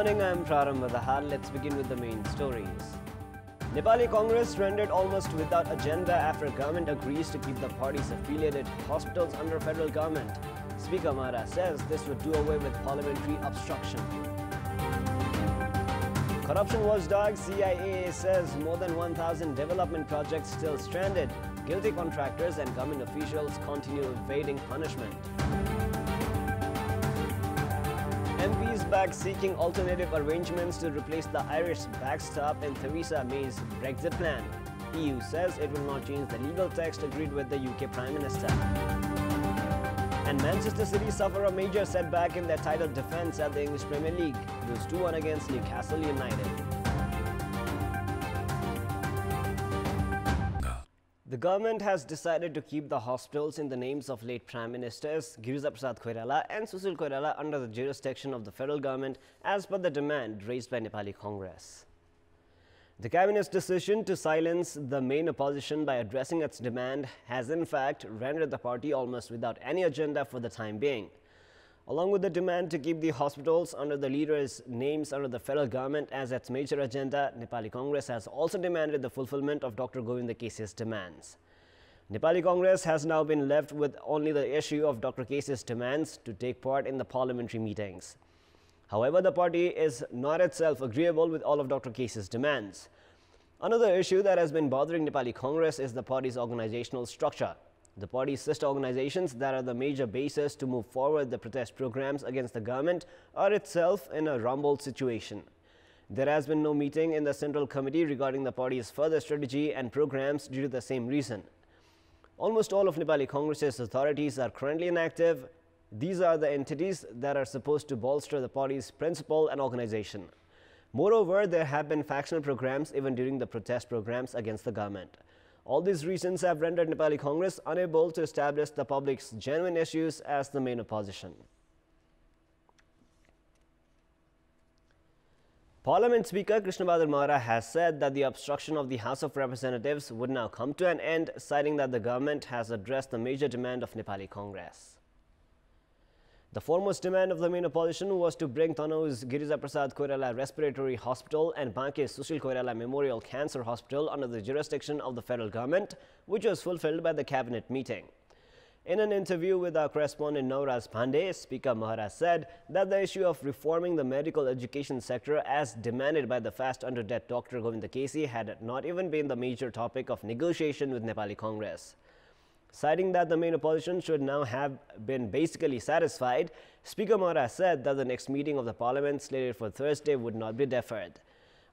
morning, I am Praram Vadahar. Let's begin with the main stories. Nepali Congress rendered almost without agenda after government agrees to keep the party's affiliated hospitals under federal government. Speaker Mahara says this would do away with parliamentary obstruction. Corruption watchdog CIAA says more than 1,000 development projects still stranded. Guilty contractors and government officials continue evading punishment. MPs back seeking alternative arrangements to replace the Irish backstop in Theresa May's Brexit plan. EU says it will not change the legal text agreed with the UK Prime Minister. And Manchester City suffer a major setback in their title defence at the English Premier League, lose 2-1 against Newcastle United. The government has decided to keep the hospitals in the names of late Prime Ministers Giriza Prasad Koirala and Sushil Koirala under the jurisdiction of the federal government as per the demand raised by Nepali Congress. The Cabinet's decision to silence the main opposition by addressing its demand has in fact rendered the party almost without any agenda for the time being. Along with the demand to keep the hospitals under the leaders' names under the federal government as its major agenda, Nepali Congress has also demanded the fulfillment of Dr. Govinda Kesi's demands. Nepali Congress has now been left with only the issue of Dr. Kesi's demands to take part in the parliamentary meetings. However, the party is not itself agreeable with all of Dr. Kesi's demands. Another issue that has been bothering Nepali Congress is the party's organizational structure. The party's sister organizations that are the major basis to move forward the protest programs against the government are itself in a rumbled situation. There has been no meeting in the Central Committee regarding the party's further strategy and programs due to the same reason. Almost all of Nepali Congress's authorities are currently inactive. These are the entities that are supposed to bolster the party's principle and organization. Moreover, there have been factional programs even during the protest programs against the government. All these reasons have rendered Nepali Congress unable to establish the public's genuine issues as the main opposition. Parliament Speaker Krishnabahadur Mahara has said that the obstruction of the House of Representatives would now come to an end, citing that the government has addressed the major demand of Nepali Congress. The foremost demand of the main opposition was to bring Tanau's Giriza Prasad Koirala Respiratory Hospital and Banke's Sushil Koirala Memorial Cancer Hospital under the jurisdiction of the federal government, which was fulfilled by the cabinet meeting. In an interview with our correspondent Nauraz Pandey, Speaker Mahara said that the issue of reforming the medical education sector as demanded by the fast under debt Dr. Govinda Kesi had not even been the major topic of negotiation with Nepali Congress. Citing that the main opposition should now have been basically satisfied, Speaker Mahara said that the next meeting of the parliament slated for Thursday would not be deferred.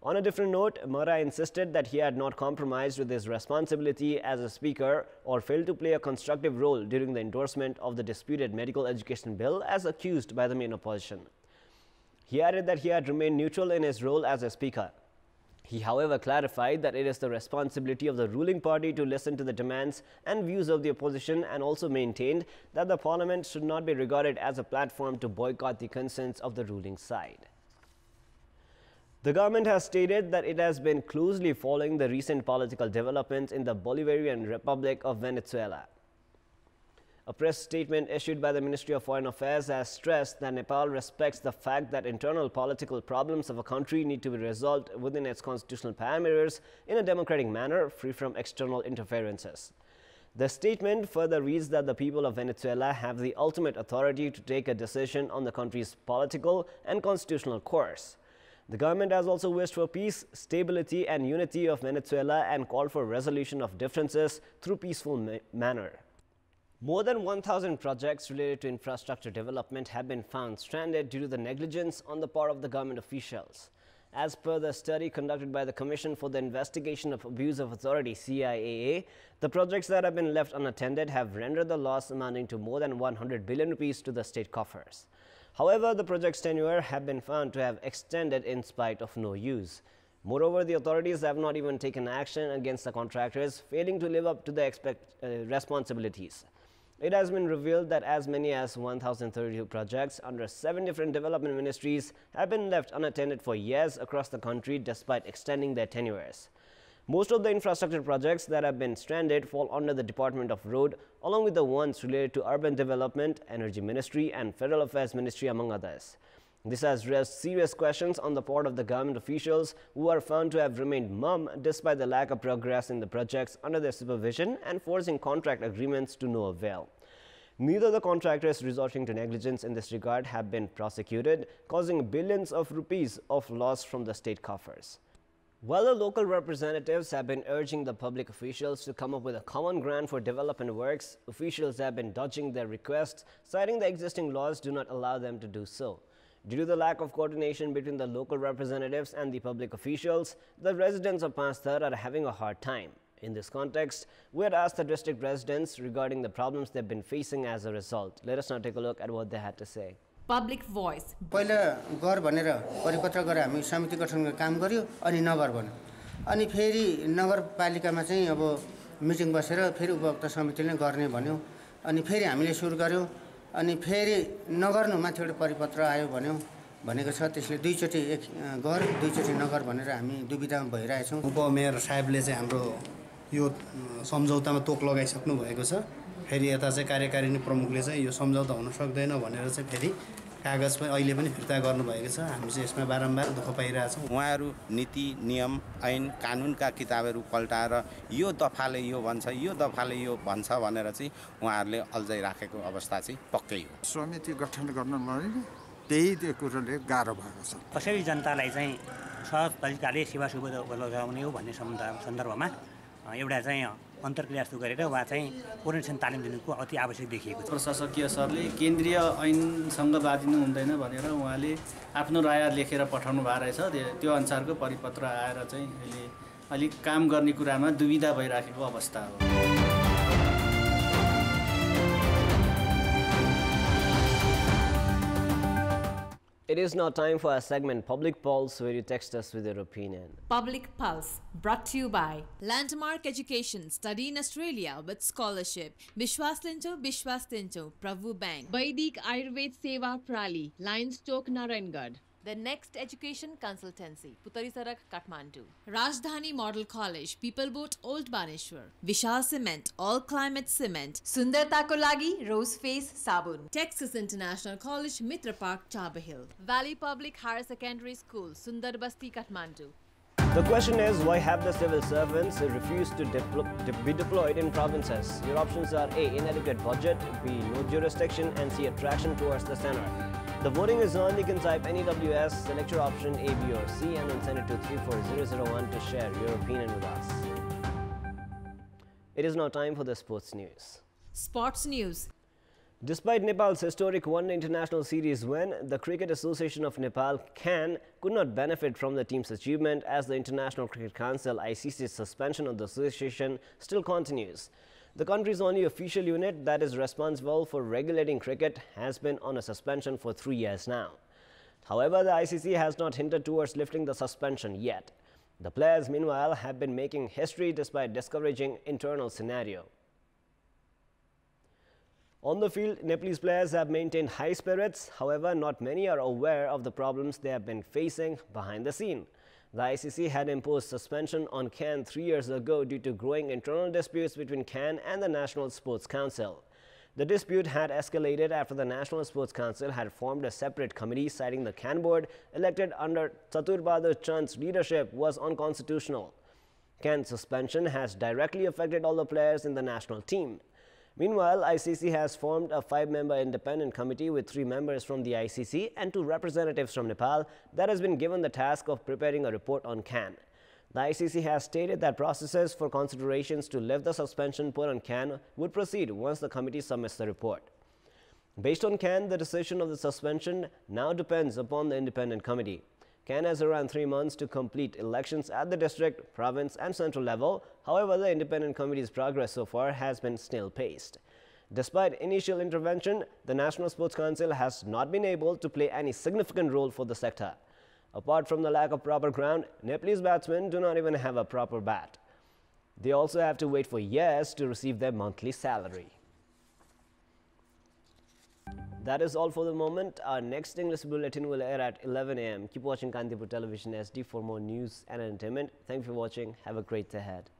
On a different note, Mahara insisted that he had not compromised with his responsibility as a speaker or failed to play a constructive role during the endorsement of the disputed medical education bill as accused by the main opposition. He added that he had remained neutral in his role as a speaker. He, however, clarified that it is the responsibility of the ruling party to listen to the demands and views of the opposition, and also maintained that the parliament should not be regarded as a platform to boycott the concerns of the ruling side. The government has stated that it has been closely following the recent political developments in the Bolivarian Republic of Venezuela. A press statement issued by the Ministry of Foreign Affairs has stressed that Nepal respects the fact that internal political problems of a country need to be resolved within its constitutional parameters in a democratic manner, free from external interferences. The statement further reads that the people of Venezuela have the ultimate authority to take a decision on the country's political and constitutional course. The government has also wished for peace, stability and unity of Venezuela and called for resolution of differences through peaceful manner. More than 1,000 projects related to infrastructure development have been found stranded due to the negligence on the part of the government officials. As per the study conducted by the Commission for the Investigation of Abuse of Authority (CIAA), the projects that have been left unattended have rendered the loss amounting to more than 100 billion rupees to the state coffers. However, the project's tenure have been found to have extended in spite of no use. Moreover, the authorities have not even taken action against the contractors failing to live up to the responsibilities. It has been revealed that as many as 1,032 projects under 7 different development ministries have been left unattended for years across the country despite extending their tenures. Most of the infrastructure projects that have been stranded fall under the Department of Road, along with the ones related to urban development, Energy Ministry and Federal Affairs Ministry, among others. This has raised serious questions on the part of the government officials who are found to have remained mum despite the lack of progress in the projects under their supervision and forcing contract agreements to no avail. Neither the contractors resorting to negligence in this regard have been prosecuted, causing billions of rupees of loss from the state coffers. While the local representatives have been urging the public officials to come up with a common ground for development works, officials have been dodging their requests, citing the existing laws do not allow them to do so. Due to the lack of coordination between the local representatives and the public officials, the residents of Panchthar are having a hard time. In this context, we had asked the district residents regarding the problems they've been facing as a result. Let us now take a look at what they had to say. Public voice. पहिला गर भनेर परिपत्र गरेर हामी समिति गठन गरेर काम गर्यो अनि नगर बन्यो अनि फेरि नगरपालिकामा चाहिँ अब मिटिङ बसेर फेरि उपभोक्ता समितिले गर्ने भन्यो अनि फेरि हामीले सुरु गर्यो अनि फेरि नगर्नु माथिबाट परिपत्र आयो भन्यो भनेको छ त्यसले दुईचोटी एक गर दुईचोटी नगर भनेर हामी दुविधामा भइरहेछौँ उपमेयर साहेबले चाहिँ हाम्रो यो सम्झौतामा तोक लगाइसक्नु भएको छ फेरि यता चाहिँ कार्यकारिणी प्रमुखले चाहिँ यो सम्झौता हुन सक्दैन भनेर चाहिँ फेरि कागज पनि अहिले पनि फिर्ता गर्नुभएको छ हामी चाहिँ यसमा बारम्बार दुःख पाइरहेछौँ उहाँहरू नीति नियम ऐन कानुनका किताबहरू पल्टाएर यो दफाले यो भन्छ यो दफाले यो भन्छ भनेर चाहिँ उहाँहरूले अल्झै राखेको अवस्था चाहिँ पक्कै हो समिति गठन गर्नलाई त्यही कुरोले गाह्रो भएको छ कसरी जनतालाई चाहिँ सहज तरिकाले सेवा सुविधा उपलब्ध गराउने हो भन्ने सन्दर्भमा एउटा चाहिँ अन्तर्क्रिया सुरु गरेर उहाँ चाहिँ ओरिएन्टेसन तालिम दिनुको अति आवश्यक देखिएको छ प्रशासकीय सरले केन्द्रीय ऐनसँग बाँधिनु हुँदैन भनेर उहाँले आफ्नो राय लेखेर पठाउनु भएको रहेछ त्यो अनुसारको परिपत्र आएर चाहिँ अहिले अलिक काम गर्ने कुरामा दुविधा भइराखेको अवस्था हो It is now time for our segment Public Pulse, where you text us with your opinion. Public Pulse, brought to you by Landmark Education. Study in Australia with scholarship. Bishwas Tinto, Prabhu Bank. Vaidik Ayurved Seva Prali, Lions Chowk, Narayangarh. The Next Education Consultancy, Putari Sarak, Kathmandu. Rajdhani Model College, People Boat, Old Baneshwar. Vishal Cement, All Climate Cement. Sundarta ko lagi Rose Face Sabun. Texas International College, Mitra Park, Chaba Hill. Valley Public Higher Secondary School, Sundar Basti, Kathmandu. The question is, why have the civil servants refused to be deployed in provinces? Your options are A, inadequate budget, B, no jurisdiction, and C, attraction towards the center. The voting is on. You can type NEWS, select your option A, B or C and then send it to 34001 to share your opinion with us. It is now time for the sports news. Sports news. Despite Nepal's historic one-day international series win, the Cricket Association of Nepal, CAN, could not benefit from the team's achievement as the International Cricket Council ICC's suspension of the association still continues. The country's only official unit that is responsible for regulating cricket has been on a suspension for 3 years now. However, the ICC has not hinted towards lifting the suspension yet. The players, meanwhile, have been making history despite discouraging internal scenario. On the field, Nepalese players have maintained high spirits. However, not many are aware of the problems they have been facing behind the scene. The ICC had imposed suspension on CAN 3 years ago due to growing internal disputes between CAN and the National Sports Council. The dispute had escalated after the National Sports Council had formed a separate committee citing the CAN board elected under Chatur Bahadur Chand's leadership was unconstitutional. CAN's suspension has directly affected all the players in the national team. Meanwhile, ICC has formed a 5-member independent committee with 3 members from the ICC and 2 representatives from Nepal that has been given the task of preparing a report on CAN. The ICC has stated that processes for considerations to lift the suspension put on CAN would proceed once the committee submits the report. Based on CAN, the decision of the suspension now depends upon the independent committee. CAN has around 3 months to complete elections at the district, province and central level. However, the independent committee's progress so far has been snail-paced. Despite initial intervention, the National Sports Council has not been able to play any significant role for the sector. Apart from the lack of proper ground, Nepalese batsmen do not even have a proper bat. They also have to wait for years to receive their monthly salary. That is all for the moment. Our next English bulletin will air at 11 a.m. Keep watching Kantipur Television SD for more news and entertainment. Thank you for watching. Have a great day ahead.